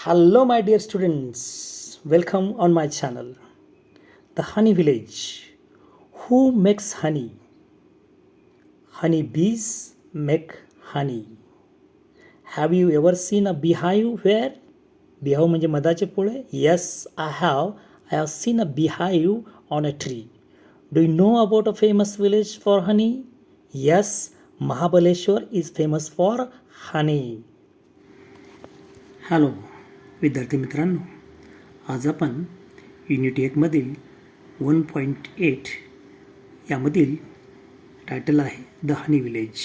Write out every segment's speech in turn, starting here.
Hello, my dear students. Welcome on my channel, The Honey Village. Who makes honey? Honey bees make honey. Have you ever seen a beehive where? Beehive म्हणजे मधाचे पोळे? Yes, I have. I have seen a beehive on a tree. Do you know about a famous village for honey? Yes, Mahabaleshwar is famous for honey. Hello विद्यार्थी मित्रांनो, आज आपण unit 1मधील 1.8 यामधील title आहे the honey village.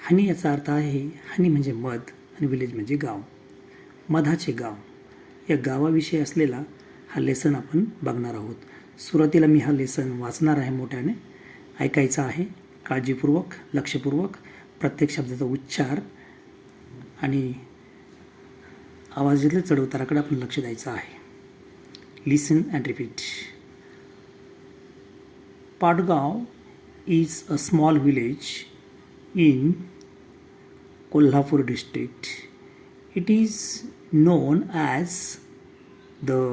Honey याचा अर्थ आहे, हनी म्हणजे मध आणि विलेज म्हणजे गाव, मधाचे गाव. या गावाविषयी असलेला हा लेसन आपण बघणार आहोत. सुरुवातीला मी हा लेसन वाचणार आहे, मोठ्याने ऐकायचा आहे, काळजीपूर्वक लक्षपूर्वक प्रत्येक शब्दाचा उच्चार आणि आवाजातल्या चढउताराकडे आपण लक्ष द्यायचं आहे. Listen and repeat. Padgaon is a small village in Kolhapur district. It is known as the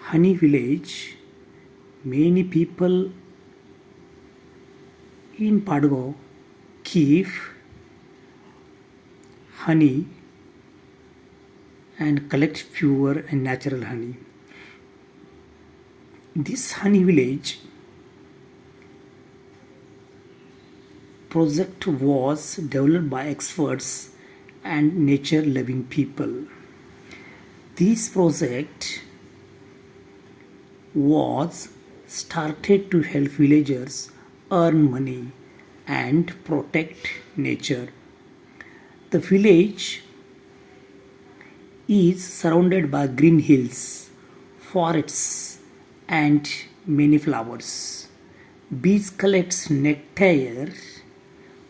honey village. Many people in Padgaon keep honey and collect pure and natural honey. This honey village project was developed by experts and nature-loving people. This project was started to help villagers earn money and protect nature. The village is surrounded by green hills, forests, and many flowers. Bees collect nectar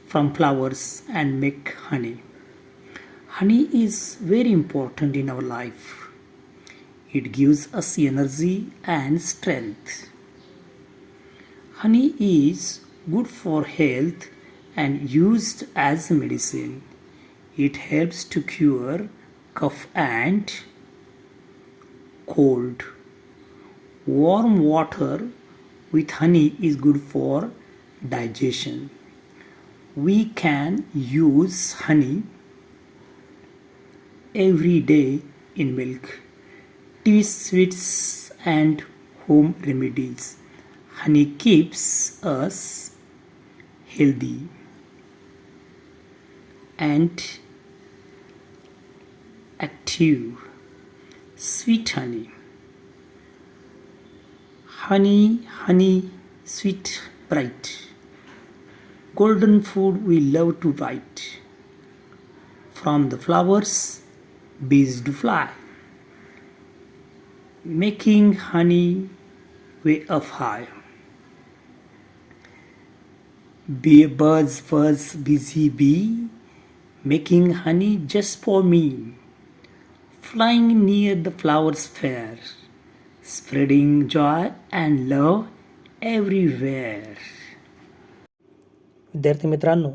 from flowers and make honey. Honey is very important in our life. It gives us energy and strength. Honey is good for health and used as medicine. It helps to cure cough and cold. Warm water with honey is good for digestion. We can use honey every day in milk, tea, sweets, and home remedies. Honey keeps us healthy and active. Sweet honey. Honey, sweet, bright. Golden food we love to bite. From the flowers, bees do fly, making honey way up high. Birds buzz, busy bee, making honey just for me. Flying near the flowers fair, spreading joy and love everywhere. विद्यार्थी मित्रांनो,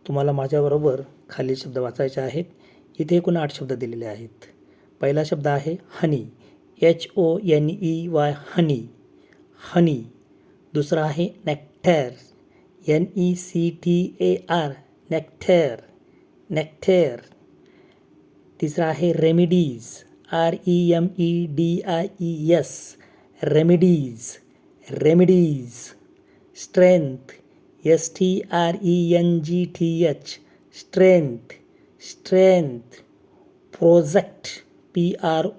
तुम्हाला माझ्याबरोबर खाली शब्द वाचायचे आहेत. इथे एकूण 8 शब्द दिलेले आहेत. पहिला शब्द आहे हनी, HONEY, हनी, हनी. दुसरा आहे नेक्टर, NECTAR, नेक्टर, नेक्टर. तिसरा आहे remedies, REMEDIES, remedies, remedies. Strength, STRENGTH, strength, strength. Project, PROJECT,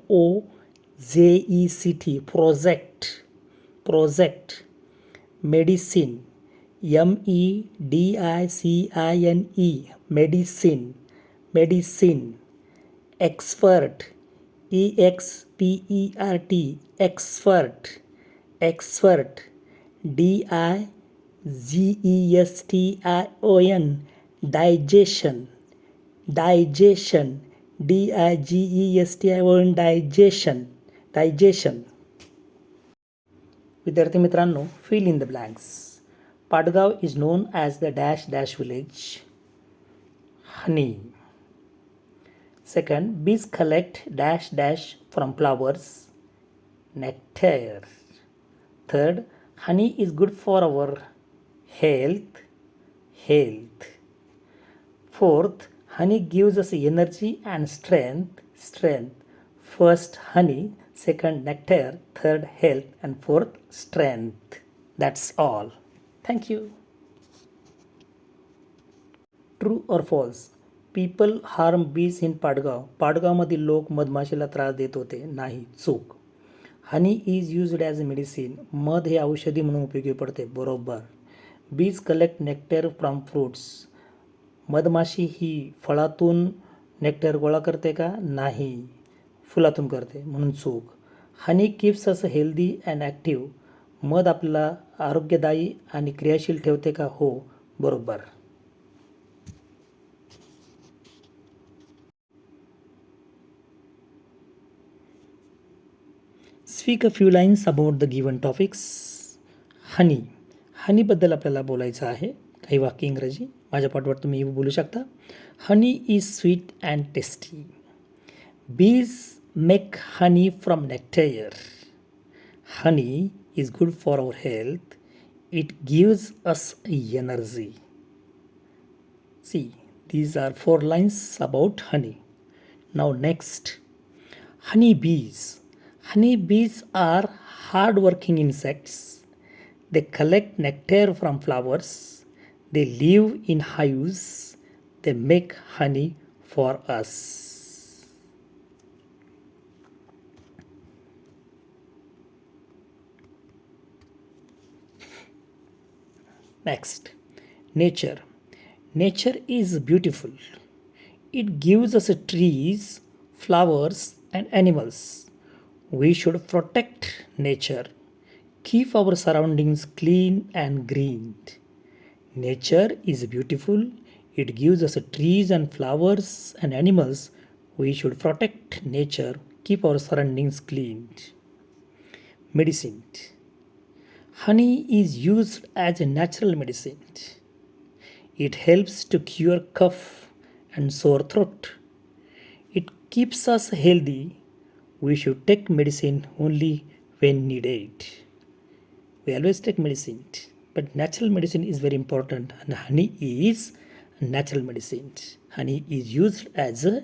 project, project. Medicine, MEDICINE, medicine, medicine. Expert, EXPERT, expert, expert. DIGESTION, digestion, digestion. DIGESTION, digestion, digestion. विद्यार्थी मित्रांनो, fill in the blanks. Padgaon is known as the dash dash village. Honey. Second, bees collect dash dash from flowers, nectar. Third, honey is good for our health. Fourth, honey gives us energy and strength. First, honey. Second, nectar. Third, health. And fourth, strength. That's all. Thank you. True or false? People harm bees in Padgaon. पाडगावमधील लोक मधमाशीला त्रास देत होते. नाही, चूक. Honey is used as a medicine. मध हे औषधी म्हणून उपयोगी पडते. बरोबर. बीज कलेक्ट नेक्टर फ्रॉम फ्रूट्स. मधमाशी ही फळातून नेक्टर गोळा करते का? नाही, फुलातून करते, म्हणून चूक. Honey keeps us healthy and active. मध आपल्याला आरोग्यदायी आणि क्रियाशील ठेवते का? हो, बरोबर. Speak a few lines about the given topics. Honey. हनीबद्दल आपल्याला बोलायचं आहे. काही वाक्य इंग्रजी माझ्या पाठवर तुम्ही बोलू शकता. Honey is sweet and tasty. Bees make honey from nectar. Honey is good for our health. It gives us energy. See, these are 4 lines about honey. Now next, honey bees. Honey bees are hard-working insects. They collect nectar from flowers. They live in hives. They make honey for us. Next, nature. Nature is beautiful. It gives us trees, flowers, and animals. We should protect nature. Keep our surroundings clean and green. Nature is beautiful. It gives us trees and flowers and animals. We should protect nature. Keep our surroundings clean. Medicine. Honey is used as a natural medicine. It helps to cure cough and sore throat. It keeps us healthy. We should take medicine only when needed. We always take medicine, but natural medicine is very important, and honey is natural medicine. Honey is used as a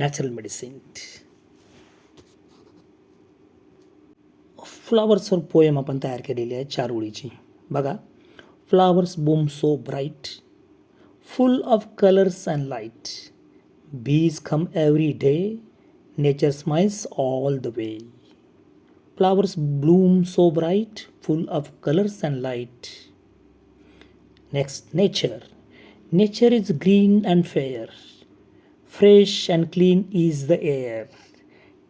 natural medicine. फ्लावर्सवर poem आपण तयार केलेली आहे 4 ओळीची. बघा. Flowers bloom so bright, full of colors and light. Bees come every day. Nature smiles all the way. Flowers bloom so bright, full of colors and light. Next, nature. Nature is green and fair. Fresh and clean is the air.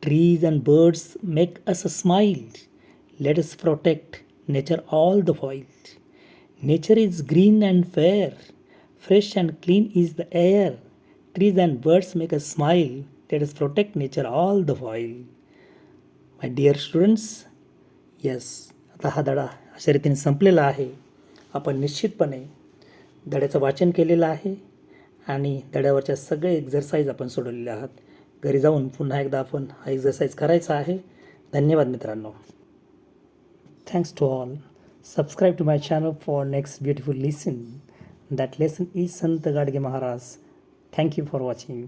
Trees and birds make us smile. Let us protect nature all the while. Nature is green and fair. Fresh and clean is the air. Trees and birds make us smile. Let us protect nature all the while. My dear students, yes, आता हा धडा अशा रीतीने संपलेला आहे. आपण निश्चितपणे धड्याचं वाचन केलेलं आहे आणि धड्यावरच्या सगळे एक्झरसाईज आपण सोडवलेले आहात. घरी जाऊन पुन्हा एकदा आपण हा एक्झरसाईज करायचा आहे. धन्यवाद मित्रांनो. Thanks to all. Subscribe to my channel for next beautiful lesson. That lesson is Sant Gadge Maharaj. Thank you for watching.